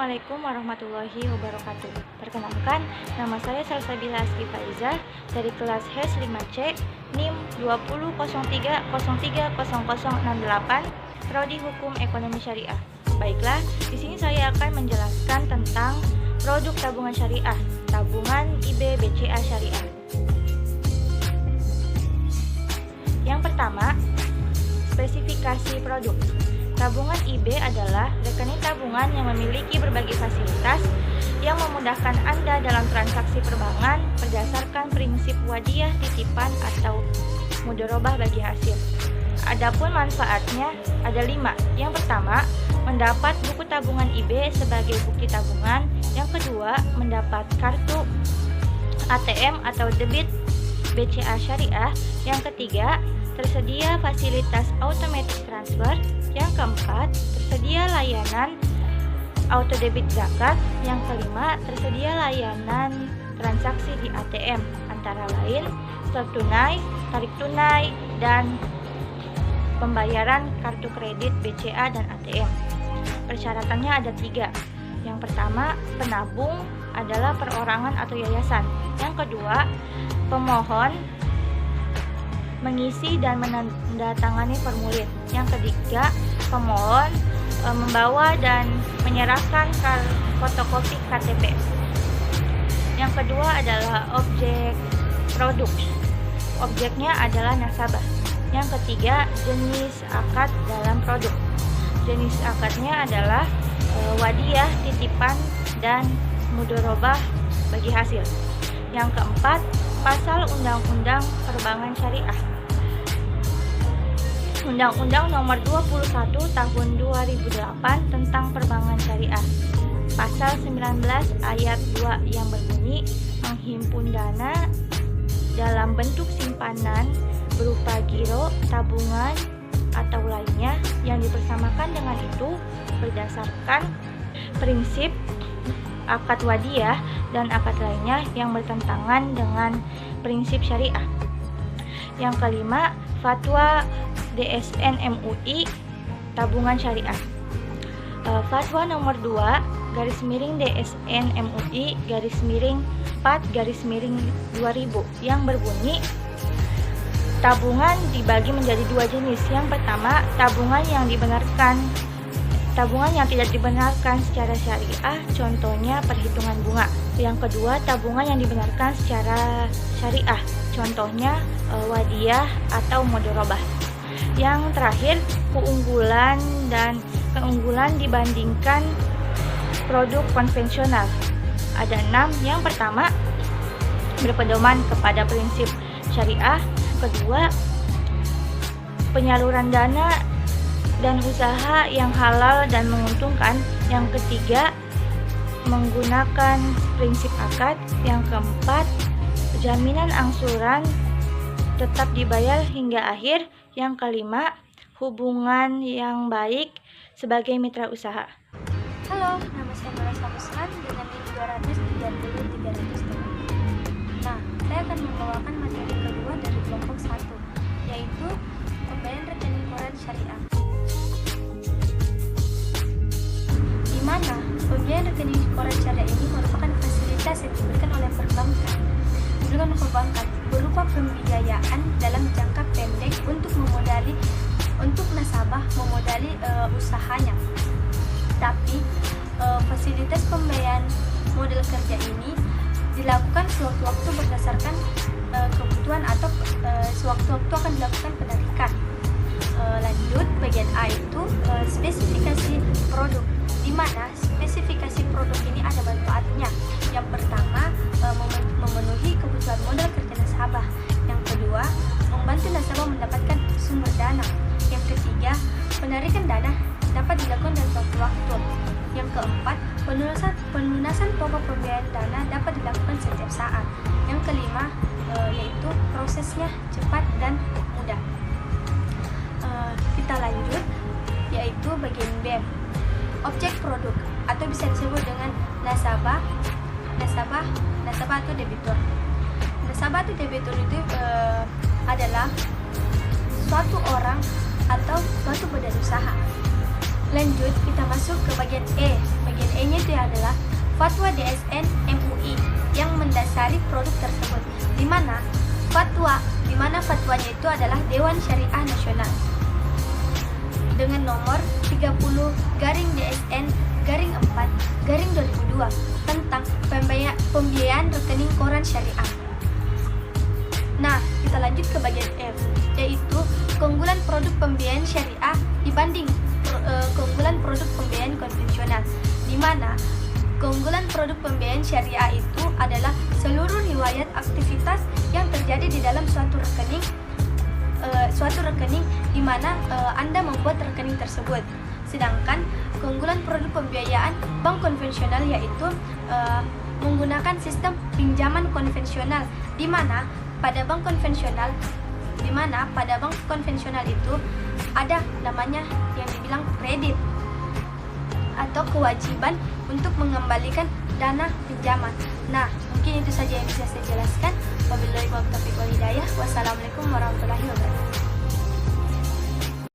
Assalamualaikum warahmatullahi wabarakatuh. Perkenalkan, nama saya Salsabila Aski Faiza dari kelas HES 5C NIM 20.03.03.0068 Prodi Hukum Ekonomi Syariah. Baiklah, di sini saya akan menjelaskan tentang produk tabungan syariah, tabungan IB BCA Syariah. Yang pertama, spesifikasi produk. Tabungan IB adalah rekening tabungan yang memiliki berbagai fasilitas yang memudahkan Anda dalam transaksi perbankan berdasarkan prinsip wadiah titipan atau mudharabah bagi hasil. Adapun manfaatnya ada 5. Yang pertama, mendapat buku tabungan IB sebagai bukti tabungan. Yang kedua, mendapat kartu ATM atau debit BCA Syariah. Yang ketiga, tersedia fasilitas automatic transfer. Yang keempat, tersedia layanan auto debit zakat. Yang kelima, tersedia layanan transaksi di ATM antara lain setor tunai, tarik tunai, dan pembayaran kartu kredit BCA dan ATM. Persyaratannya ada 3. Yang pertama, penabung adalah perorangan atau yayasan. Yang kedua, pemohon mengisi dan menandatangani formulir. Yang ketiga, pemohon membawa dan menyerahkan fotokopi KTP. Yang kedua adalah objek produk. Objeknya adalah nasabah. Yang ketiga, jenis akad dalam produk. Jenis akadnya adalah wadiah, titipan, dan mudharabah bagi hasil. Yang keempat, pasal Undang-Undang Perbankan Syariah. Undang-Undang Nomor 21 Tahun 2008 tentang Perbankan Syariah. Pasal 19 ayat 2 yang berbunyi menghimpun dana dalam bentuk simpanan berupa giro, tabungan, atau lainnya yang dipersamakan dengan itu berdasarkan prinsip akad wadiah dan akad lainnya yang bertentangan dengan prinsip syariah. Yang kelima, fatwa DSN MUI tabungan syariah. Fatwa nomor 2 /DSN MUI /4/2000 yang berbunyi tabungan dibagi menjadi 2 jenis. Yang pertama, tabungan yang tidak dibenarkan secara syariah, contohnya perhitungan bunga. Yang kedua, tabungan yang dibenarkan secara syariah, contohnya wadiah atau mudharabah. Yang terakhir, keunggulan dibandingkan produk konvensional. Ada 6. Yang pertama, berpedoman kepada prinsip syariah. Kedua, penyaluran dana dan usaha yang halal dan menguntungkan. Yang ketiga, menggunakan prinsip akad. Yang keempat, jaminan angsuran tetap dibayar hingga akhir. Yang kelima, hubungan yang baik sebagai mitra usaha. Halo, nama saya Mara Samuslan dengan NIM 230.300. Nah, saya akan membawakan materi kedua dari kelompok 1, yaitu pembelian rekening koran syariah. Di mana pembelian rekening koran syariah ini merupakan fasilitas yang diberikan oleh perbankan berupa pembiayaan dalam jangka pendek untuk nasabah memodali usahanya. Tapi fasilitas pembayaran modal kerja ini dilakukan sewaktu-waktu berdasarkan kebutuhan atau sewaktu-waktu akan dilakukan penarikan. Lanjut, bagian A itu spesifikasi produk, di mana spesifikasi produk ini ada manfaatnya. Yang pertama, memenuhi kebutuhan modal kerja nasabah. Yang kedua, membantu nasabah mendapatkan sumber dana. Yang ketiga, penarikan dana dapat dilakukan dalam suatu waktu. Yang keempat, pelunasan pokok pembiayaan dana dapat dilakukan setiap saat. Yang kelima, yaitu prosesnya cepat dan mudah. Kita lanjut, yaitu bagian B, objek produk atau bisa disebut dengan nasabah atau debitur. Nasabah atau debitur itu adalah suatu orang atau suatu badan usaha. Lanjut, kita masuk ke bagian E. Bagian E-nya itu Fatwa DSN MUI yang mendasari produk tersebut, di mana fatwanya itu adalah Dewan Syariah Nasional dengan nomor 30/DSN/4/2002 tentang pembiayaan rekening koran syariah. Nah, kita lanjut ke bagian F, yaitu keunggulan produk pembiayaan syariah dibanding keunggulan produk pembiayaan konvensional, di mana keunggulan produk pembiayaan syariah itu adalah seluruh riwayat aktivitas yang terjadi di dalam suatu rekening di mana Anda membuat rekening tersebut. Sedangkan keunggulan produk pembiayaan bank konvensional yaitu menggunakan sistem pinjaman konvensional, di mana pada bank konvensional itu ada namanya yang dibilang kredit atau kewajiban untuk mengembalikan dana pinjaman. Nah, mungkin itu saja yang bisa saya jelaskan. Wabillahi taufiq wal hidayah. Wassalamualaikum warahmatullahi wabarakatuh.